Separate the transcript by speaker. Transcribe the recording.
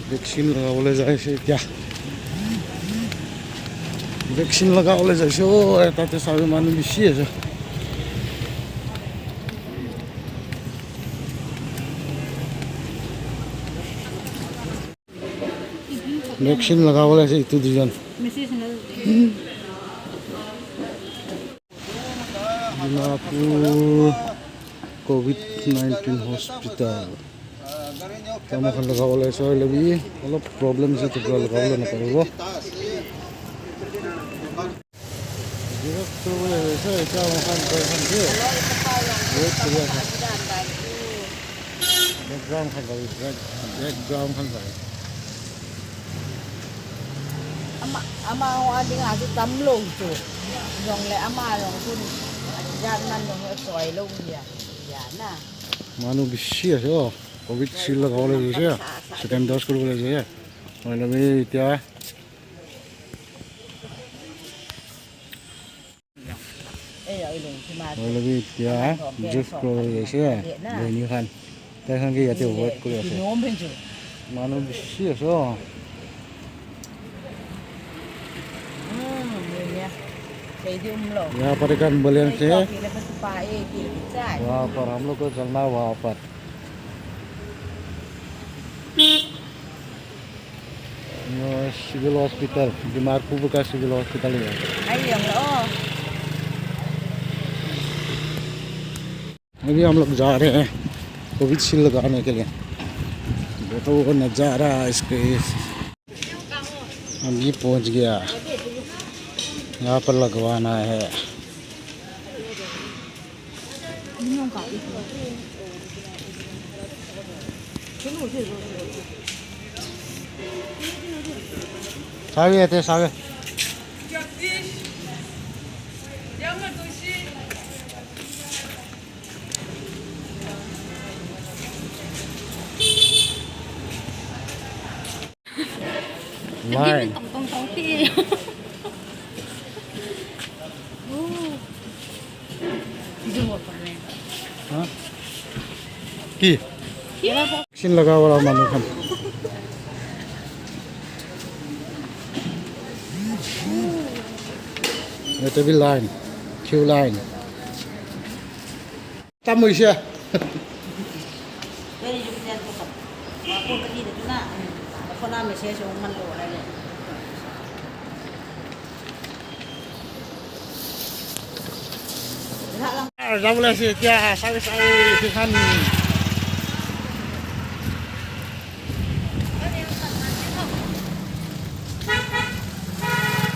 Speaker 1: vaccine লগাবলৈ যাইছে এতিয়া ভেকচিন লগাবলৈ যাইছে তাতে চাৰি মানুহ বেছি আছে ভেকচিন লগাবলৈ আছে ইটো দুজন ডিমাপুৰ COVID-19 হস্পিটেল কামখন লগাবলৈ আছে ল'বি অলপ প্ৰব্লেম আছে তেতিয়া লগাবলৈ নাপাৰিব কৰিবলৈ হৈছে এতিয়া আমাখন বেকগ্ৰাউণ্ডখন পাবি বেকগ্ৰাউণ্ডখন পাবি
Speaker 2: ama ho ading ati tamlong tu yong le ama long kun jan nan yong soi long ya na
Speaker 1: মানুহ বেছি আছে কোভিড চিল লগাবলৈ গৈছে ছেকেণ্ড ড'জ কৰিবলৈ গৈছে মই ল'বি এতিয়া মই ল'বি এতিয়া জুচ কৰিবলৈ গৈছে বহিনীখন তাইখনকে ইয়াতে ৱেইট কৰি আছে মানুহ বেছি আছে यहाँ पर एक एम्बुलेंस है वहाँ पर हम लोग को चलना है वहाँ पर सिविल हॉस्पिटल डिमापुर का सिविल हॉस्पिटल है अभी हम लोग जा रहे हैं कोविड शील्ड लगाने के लिए देखो वो नज़ारा इसके हम ये पहुँच गया यहाँ पर लगवाना है सागे थे सागे लाइन की वैक्सीन लगा वाला मानुख itu भी line queue line tamu isya Ra boleh sih, ya, saya